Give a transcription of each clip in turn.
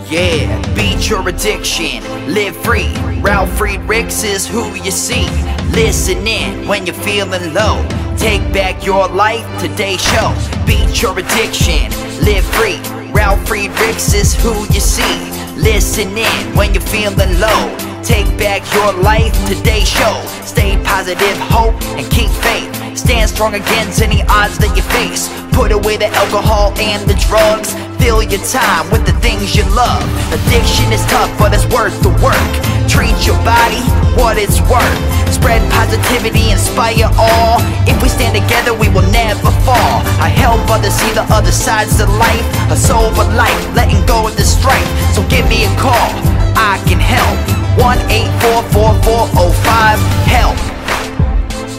Yeah, beat your addiction, live free. Ralf Friedrichs is who you see. Listen in when you're feeling low. Take back your life, today's show. Beat your addiction, live free. Ralf Friedrichs is who you see. Listen in when you're feeling low. Take back your life, today's show. Stay positive, hope, and keep faith. Stand strong against any odds that you face. Put away the alcohol and the drugs. Fill your time with the things you love. Addiction is tough, but it's worth the work. Treat your body what it's worth. Spread positivity, inspire all. If we stand together, we will never fall. I help others see the other sides of life. A sober life, letting go of the strife. So give me a call, I can help. 1-844-4405-HELP.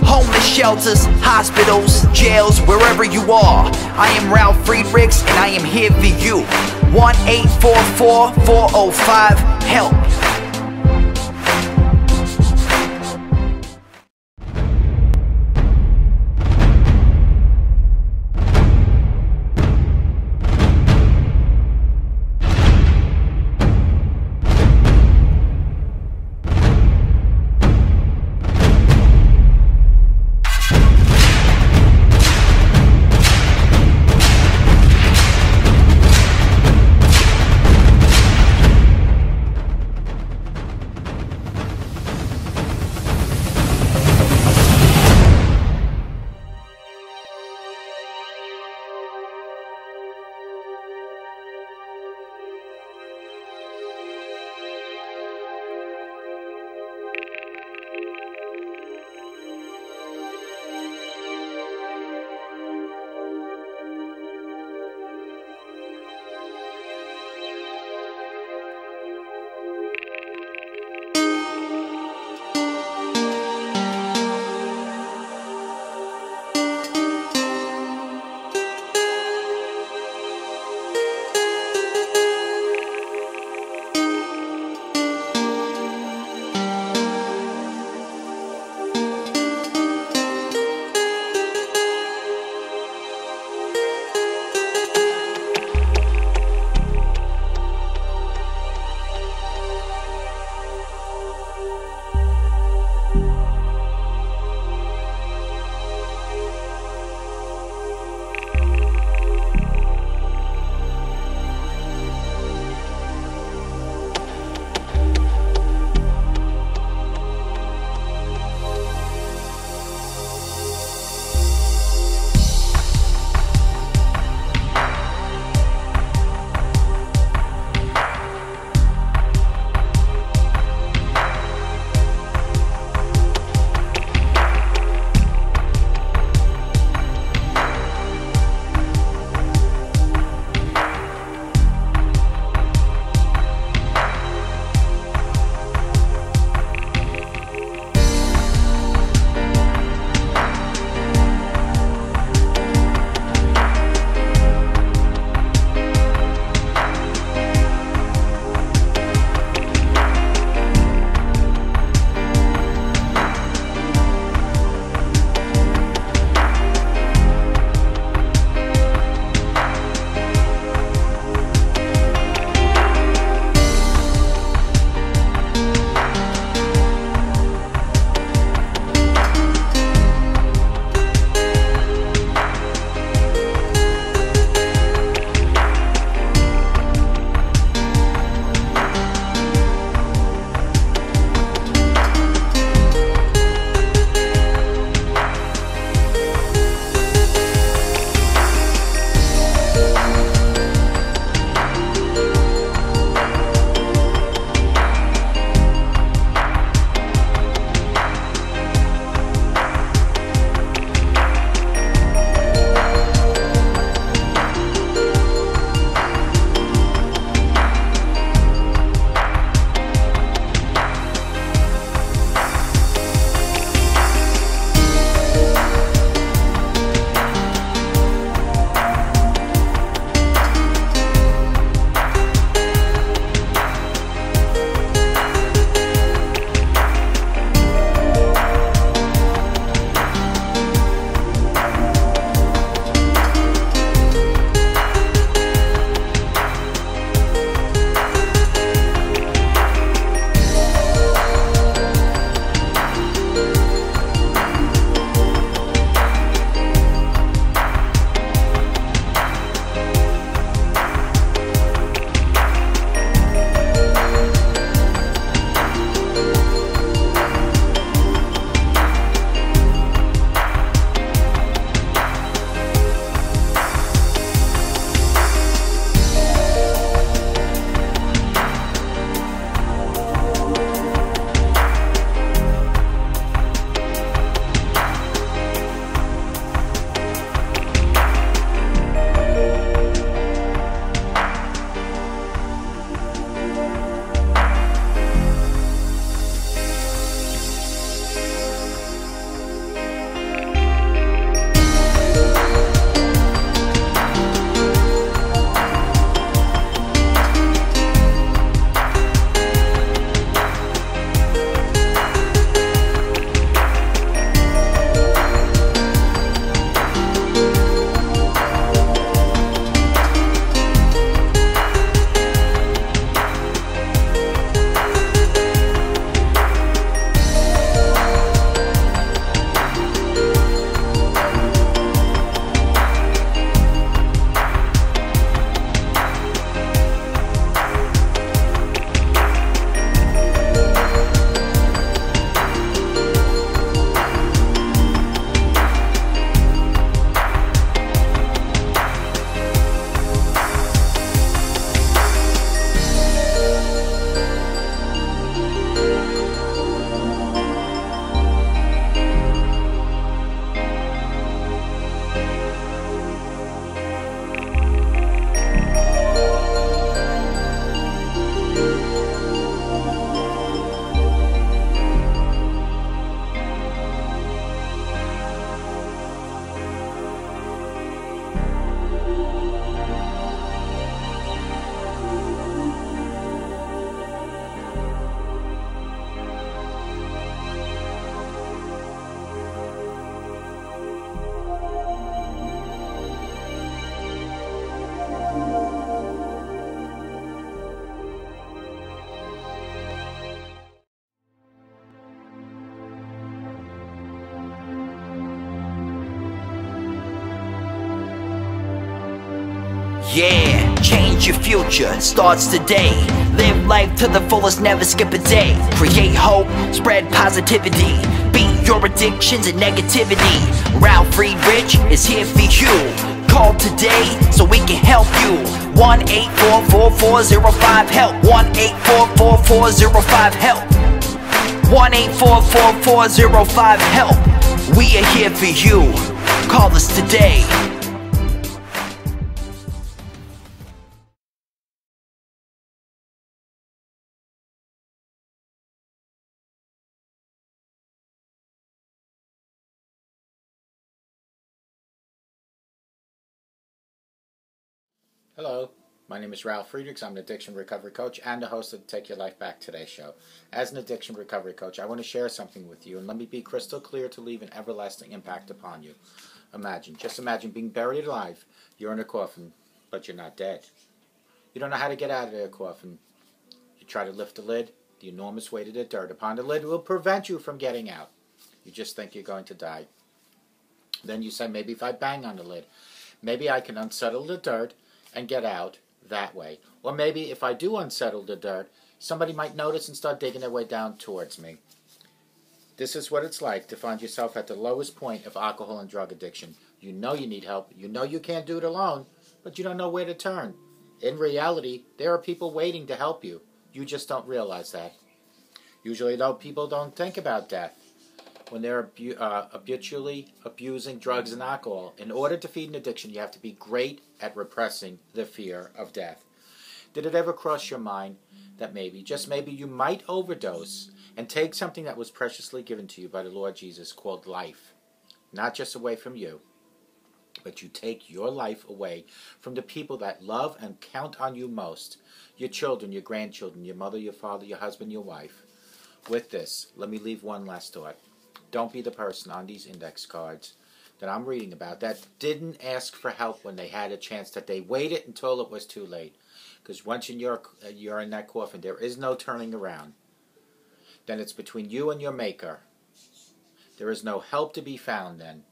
Homeless shelters, hospitals, jails, wherever you are. I am Ralf Friedrichs and I am here for you. 1-844-405-HELP. Yeah, change your future, starts today. Live life to the fullest, never skip a day. Create hope, spread positivity. Beat your addictions and negativity. Ralf Friedrichs is here for you. Call today so we can help you. 1-844-405-HELP. 1-844-405-HELP. 1-844-405-HELP. We are here for you. Call us today. Hello, my name is Ralf Friedrichs. I'm an addiction recovery coach and the host of the Take Your Life Back Today show. As an addiction recovery coach, I want to share something with you, and let me be crystal clear to leave an everlasting impact upon you. Just imagine being buried alive. You're in a coffin, but you're not dead. You don't know how to get out of the coffin. You try to lift the lid. The enormous weight of the dirt upon the lid will prevent you from getting out. You just think you're going to die. Then you say, maybe if I bang on the lid, maybe I can unsettle the dirt and get out that way. Or maybe if I do unsettle the dirt, somebody might notice and start digging their way down towards me. This is what it's like to find yourself at the lowest point of alcohol and drug addiction. You know you need help. You know you can't do it alone, but you don't know where to turn. In reality, there are people waiting to help you. You just don't realize that. Usually, though, people don't think about death when they're habitually abusing drugs and alcohol. In order to feed an addiction, you have to be great at repressing the fear of death. Did it ever cross your mind that maybe, just maybe, you might overdose and take something that was preciously given to you by the Lord Jesus called life? Not just away from you, but you take your life away from the people that love and count on you most. Your children, your grandchildren, your mother, your father, your husband, your wife. With this, let me leave one last thought. Don't be the person on these index cards that I'm reading about that didn't ask for help when they had a chance, that they waited until it was too late. Because once you're in that coffin, there is no turning around. Then it's between you and your Maker. There is no help to be found then.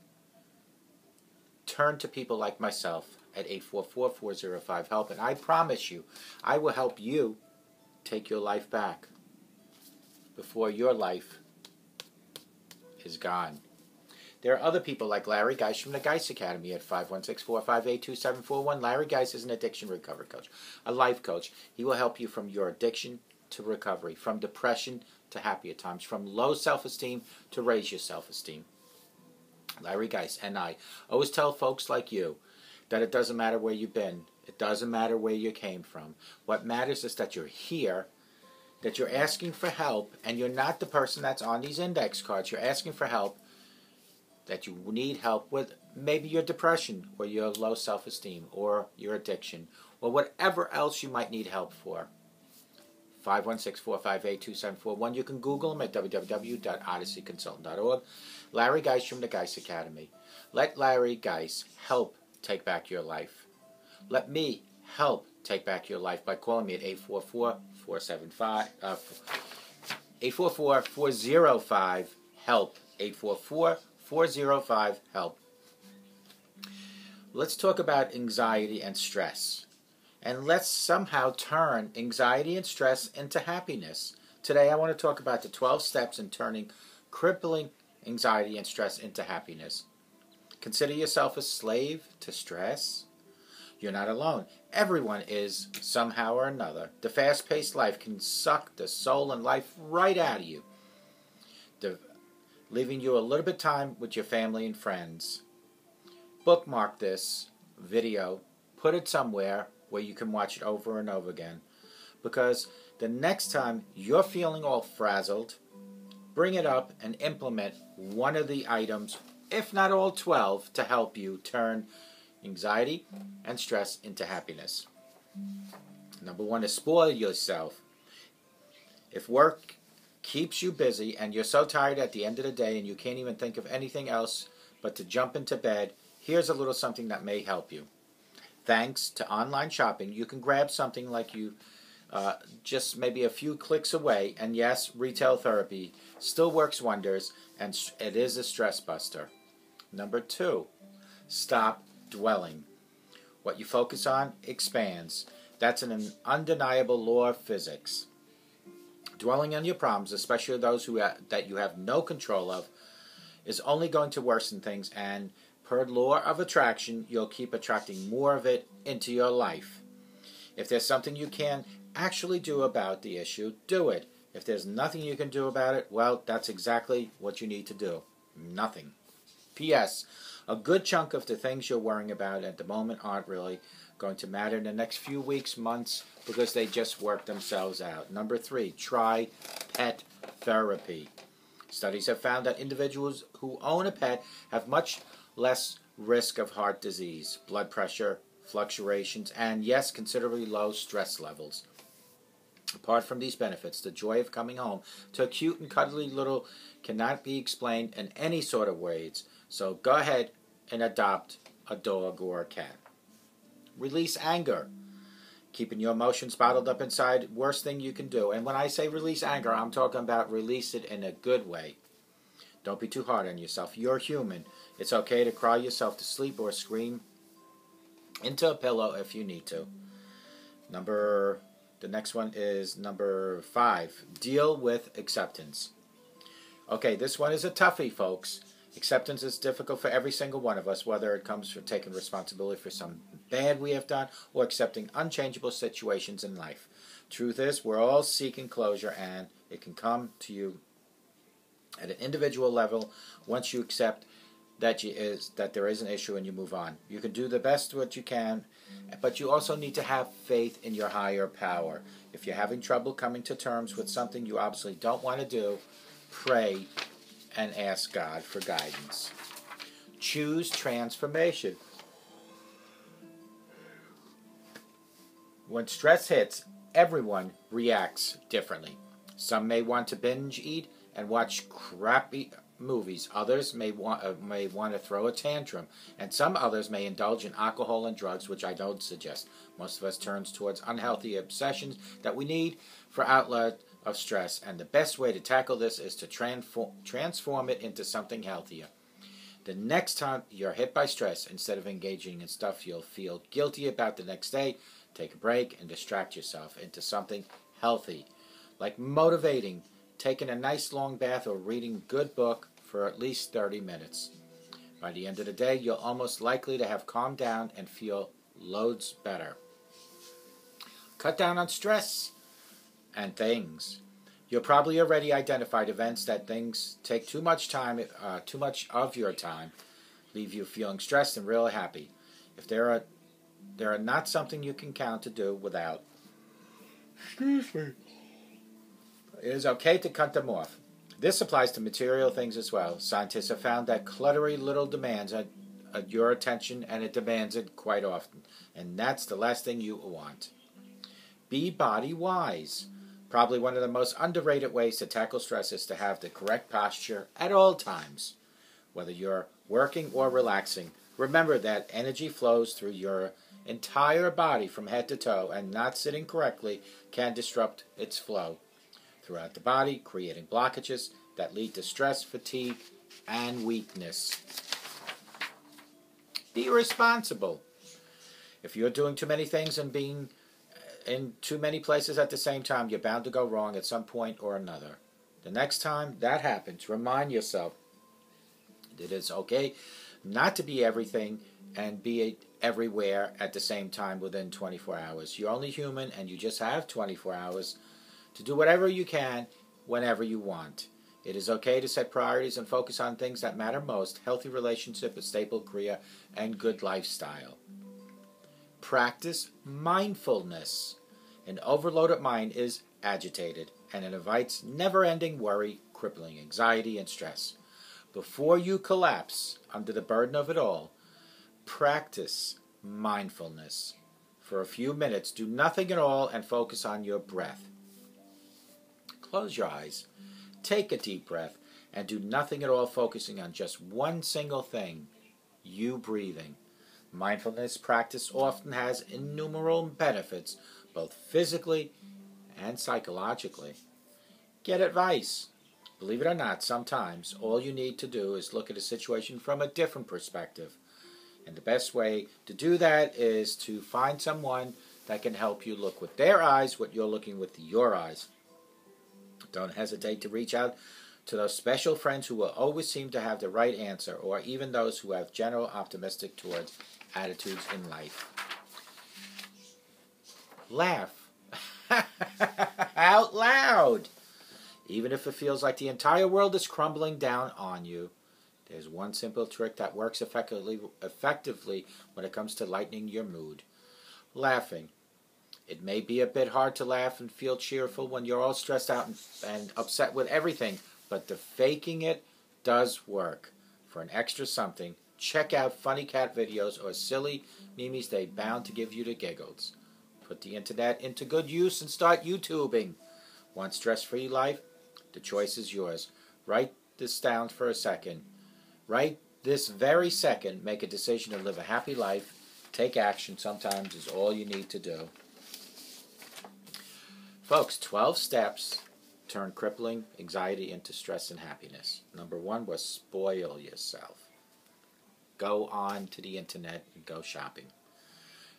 Turn to people like myself at 844-405-HELP, and I promise you, I will help you take your life back before your life is gone. There are other people like Larry Geis from the Geis Academy at 516-458-2741. Larry Geis is an addiction recovery coach, a life coach. He will help you from your addiction to recovery, from depression to happier times, from low self-esteem to raise your self-esteem. Larry Geis and I always tell folks like you that it doesn't matter where you've been. It doesn't matter where you came from. What matters is that you're here, that you're asking for help, and you're not the person that's on these index cards. You're asking for help, that you need help with maybe your depression or your low self-esteem or your addiction or whatever else you might need help for. 516-458-2741. You can Google him at www.odysseyconsultant.org. Larry Geis from the Geis Academy. Let Larry Geis help take back your life. Let me help take back your life by calling me at 844-405-HELP. 844-405-HELP. Let's talk about anxiety and stress. And let's somehow turn anxiety and stress into happiness. Today I want to talk about the 12 steps in turning crippling anxiety and stress into happiness. Consider yourself a slave to stress. You're not alone. Everyone is somehow or another. The fast-paced life can suck the soul and life right out of you, leaving you a little bit of time with your family and friends. Bookmark this video. Put it somewhere where you can watch it over and over again. Because the next time you're feeling all frazzled, bring it up and implement one of the items, if not all 12, to help you turn anxiety and stress into happiness. Number 1 is spoil yourself. If work keeps you busy and you're so tired at the end of the day and you can't even think of anything else but to jump into bed, here's a little something that may help you. Thanks to online shopping, you can grab something like you just maybe a few clicks away, and yes, retail therapy still works wonders, and it is a stress buster. Number 2, stop dwelling. What you focus on expands. That's an undeniable law of physics. Dwelling on your problems, especially those that you have no control of, is only going to worsen things, and per law of attraction, you'll keep attracting more of it into your life. If there's something you can actually do about the issue, do it. If there's nothing you can do about it, well, that's exactly what you need to do. Nothing. P.S. A good chunk of the things you're worrying about at the moment aren't really going to matter in the next few weeks, months, because they just work themselves out. Number 3, try pet therapy. Studies have found that individuals who own a pet have much less risk of heart disease, blood pressure fluctuations, and yes, considerably low stress levels. Apart from these benefits, the joy of coming home to a cute and cuddly little cannot be explained in any sort of ways. So go ahead and adopt a dog or a cat. Release anger. Keeping your emotions bottled up inside, worst thing you can do. And when I say release anger, I'm talking about release it in a good way. Don't be too hard on yourself. You're human. It's okay to cry yourself to sleep or scream into a pillow if you need to. The next one is number 5. Deal with acceptance. Okay, this one is a toughie, folks. Acceptance is difficult for every single one of us, whether it comes from taking responsibility for some bad we have done or accepting unchangeable situations in life. Truth is, we're all seeking closure, and it can come to you at an individual level once you accept that there is an issue and you move on. You can do the best what you can, but you also need to have faith in your higher power. If you're having trouble coming to terms with something you obviously don't want to do, pray and ask God for guidance. Choose transformation. When stress hits, everyone reacts differently. Some may want to binge eat and watch crappy movies. Others may want to throw a tantrum, and some others may indulge in alcohol and drugs, which I don't suggest. Most of us turns towards unhealthy obsessions that we need for outlet of stress, and the best way to tackle this is to transform it into something healthier. The next time you're hit by stress, instead of engaging in stuff you'll feel guilty about the next day, take a break and distract yourself into something healthy, like motivating, taking a nice long bath, or reading a good book for at least 30 minutes. By the end of the day, you're almost likely to have calmed down and feel loads better. Cut down on stress and things. You'll probably already identified events that things take too much of your time, leave you feeling stressed and really happy. If there are not something you can count to do without, it is okay to cut them off. This applies to material things as well. Scientists have found that cluttery little demands your attention, and it demands it quite often. And that's the last thing you want. Be body wise. Probably one of the most underrated ways to tackle stress is to have the correct posture at all times. Whether you're working or relaxing, remember that energy flows through your entire body from head to toe, and not sitting correctly can disrupt its flow throughout the body, creating blockages that lead to stress, fatigue, and weakness. Be responsible. If you're doing too many things and being in too many places at the same time, you're bound to go wrong at some point or another. The next time that happens, remind yourself that it's okay not to be everything and be everywhere at the same time within 24 hours. You're only human, and you just have 24 hours to do whatever you can whenever you want. It is okay to set priorities and focus on things that matter most: healthy relationship, a stable career, and good lifestyle. Practice mindfulness. An overloaded mind is agitated, and it invites never-ending worry, crippling anxiety, and stress. Before you collapse under the burden of it all, practice mindfulness. For a few minutes, do nothing at all and focus on your breath. Close your eyes, take a deep breath, and do nothing at all, focusing on just one single thing: you breathing. Mindfulness practice often has innumerable benefits, both physically and psychologically. Get advice. Believe it or not, sometimes all you need to do is look at a situation from a different perspective. And the best way to do that is to find someone that can help you look with their eyes what you're looking with your eyes. Don't hesitate to reach out to those special friends who will always seem to have the right answer, or even those who have general optimistic towards attitudes in life. Laugh out loud. Even if it feels like the entire world is crumbling down on you, there's one simple trick that works effectively when it comes to lightening your mood. Laughing. It may be a bit hard to laugh and feel cheerful when you're all stressed out and upset with everything, but the faking it does work. For an extra something, check out funny cat videos or silly memes they're bound to give you the giggles. Put the internet into good use and start YouTubing. Want stress-free life? The choice is yours. Write this down for a second. Right this very second, make a decision to live a happy life. Take action sometimes is all you need to do. Folks, 12 steps turn crippling anxiety into stress and happiness. Number 1 was spoil yourself. Go on to the internet and go shopping.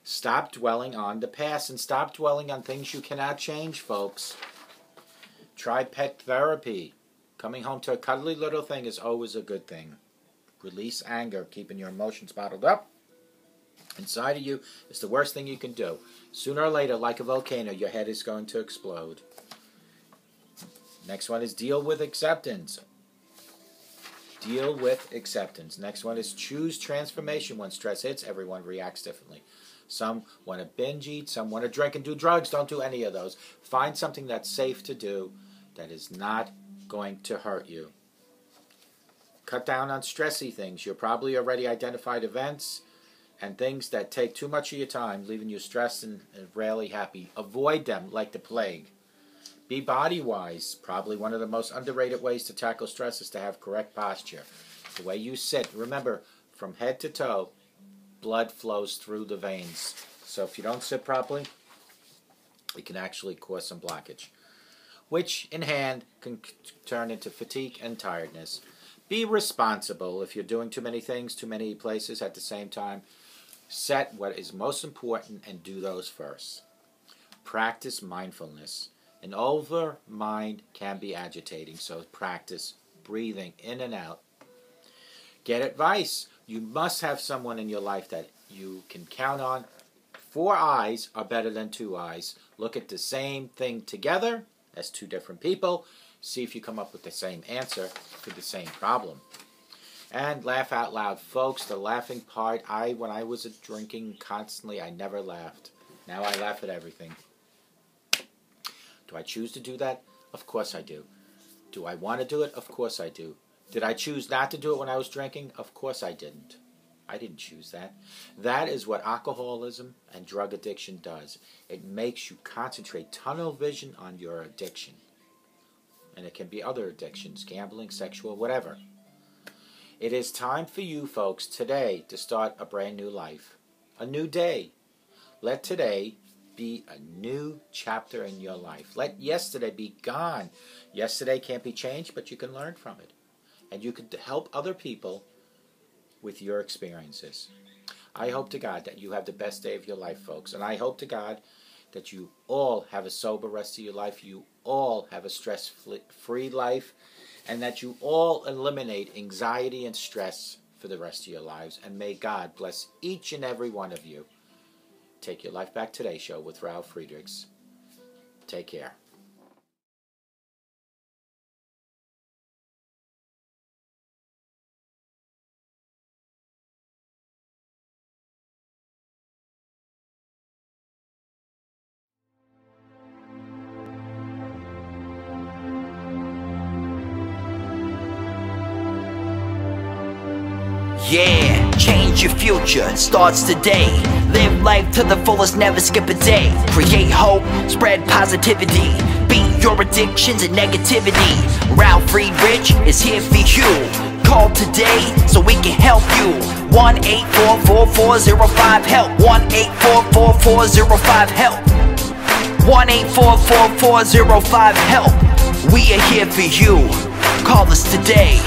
Stop dwelling on the past and stop dwelling on things you cannot change, folks. Try pet therapy. Coming home to a cuddly little thing is always a good thing. Release anger. Keeping your emotions bottled up inside of you is the worst thing you can do. Sooner or later, like a volcano, your head is going to explode. Next one is deal with acceptance. Deal with acceptance. Next one is choose transformation. When stress hits, everyone reacts differently. Some want to binge eat, some want to drink and do drugs. Don't do any of those. Find something that's safe to do that is not going to hurt you. Cut down on stressy things. You're probably already identified events and things that take too much of your time, leaving you stressed and rarely happy. Avoid them like the plague. Be body-wise. Probably one of the most underrated ways to tackle stress is to have correct posture. The way you sit. Remember, from head to toe, blood flows through the veins. So if you don't sit properly, it can actually cause some blockage, which in hand can turn into fatigue and tiredness. Be responsible. If you're doing too many things, too many places at the same time, set what is most important and do those first. Practice mindfulness. An over mind can be agitating, so practice breathing in and out. Get advice. You must have someone in your life that you can count on. 4 eyes are better than 2 eyes. Look at the same thing together as 2 different people. See if you come up with the same answer to the same problem. And laugh out loud. Folks, the laughing part, when I was drinking constantly, I never laughed. Now I laugh at everything. Do I choose to do that? Of course I do. Do I want to do it? Of course I do. Did I choose not to do it when I was drinking? Of course I didn't. I didn't choose that. That is what alcoholism and drug addiction does. It makes you concentrate tunnel vision on your addiction. And it can be other addictions, gambling, sexual, whatever. It is time for you folks today to start a brand new life. A new day. Let today be a new chapter in your life. Let yesterday be gone. Yesterday can't be changed, but you can learn from it. And you can help other people with your experiences. I hope to God that you have the best day of your life, folks. And I hope to God that you all have a sober rest of your life. You all have a stress-free life. And that you all eliminate anxiety and stress for the rest of your lives. And may God bless each and every one of you. Take Your Life Back Today show with Ralf Friedrichs. Take care. Yeah, change your future, it starts today. Live life to the fullest, never skip a day. Create hope, spread positivity. Beat your addictions and negativity. Ralf Friedrichs is here for you. Call today so we can help you. 1-844-405-HELP. 1-844-405-HELP. 1-844-405-HELP. We are here for you. Call us today.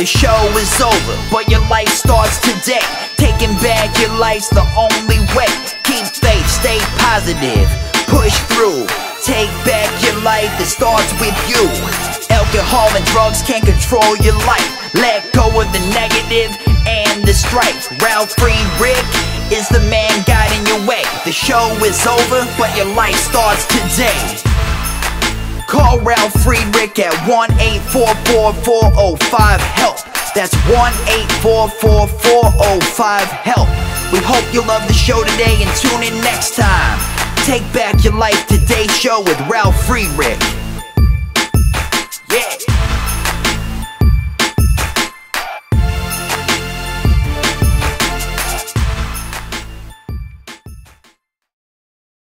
The show is over, but your life starts today. Taking back your life's the only way. Keep faith, stay positive, push through. Take back your life, it starts with you. Alcohol and drugs can't control your life. Let go of the negative and the strife. Ralf Friedrichs is the man guiding your way. The show is over, but your life starts today. Call Ralf Friedrichs at 1-844-405-HELP. That's 1-844-405-HELP. We hope you love the show today and tune in next time. Take back your life, today's show with Ralf Friedrichs.